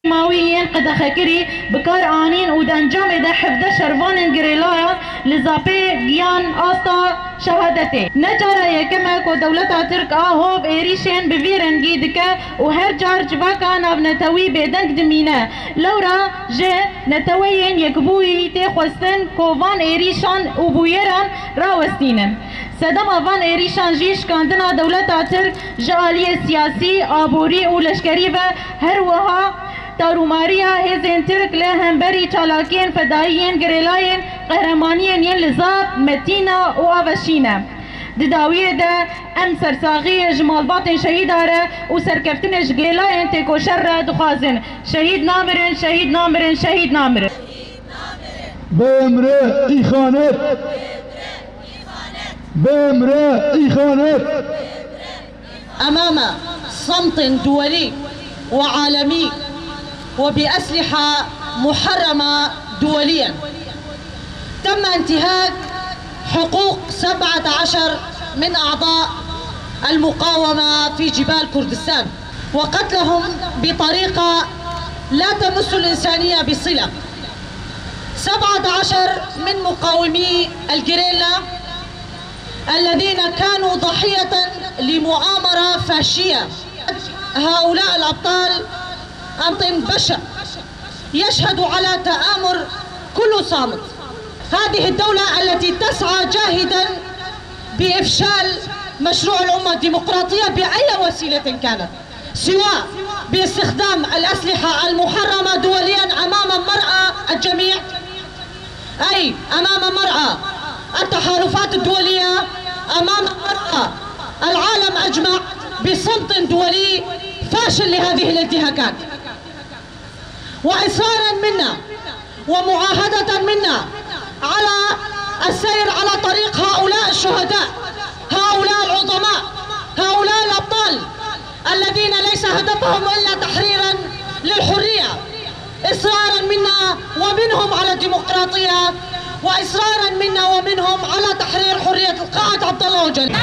ماويين قد خكري بكار آنين ودانجام إذا حفظ شرفان جريلايا لزابي جيان آستا شهادتي نجارة يكما كو دولتا ترك آهوب إيريشين بفيرن جيدك وهر جار جباكا ناب نتوي بيدنك دمينة لورا جي نتويين يكبوي تيخوستن كوفان إيريشان وبويران راوستينن سدما فان إيريشان جيش كاندنا دولتا ترك جالية سياسي آبوري ولشكري هر وها تاروماريا هزين ترك لهم بري چالاكين فدائيين غريلاين قهرمانيين ين لزاب متينا وآوشينا دداوية دا ام سرساغية جمال باطن شهيد هاره و سركفتنش غريلاين تيكو شر دخازن شهيد نامرن شهيد نامرن شهيد نامرن بامره إخانت بامره إخانت أمام صمت دولي وعالمي وبأسلحة محرمة دوليا تم انتهاك حقوق 17 من أعضاء المقاومة في جبال كردستان وقتلهم بطريقة لا تمس الإنسانية بصلة. 17 من مقاومي الجريلا الذين كانوا ضحية لمؤامرة فاشية. هؤلاء الأبطال أمر بشع يشهد على تآمر كل صامت. هذه الدولة التي تسعى جاهدا بإفشال مشروع الأمة الديمقراطية بأي وسيلة كانت سواء باستخدام الأسلحة المحرمة دوليا أمام مرأى الجميع أي أمام مرأى التحالفات الدولية أمام مرأى العالم أجمع بصمت دولي فاشل لهذه الانتهاكات. وإصرارا منا ومعاهدة منا على السير على طريق هؤلاء الشهداء هؤلاء العظماء هؤلاء الأبطال الذين ليس هدفهم إلا تحريرا للحرية. إصرارا منا ومنهم على الديمقراطية وإصرارا منا ومنهم على تحرير حرية القائد عبد الله أوجل.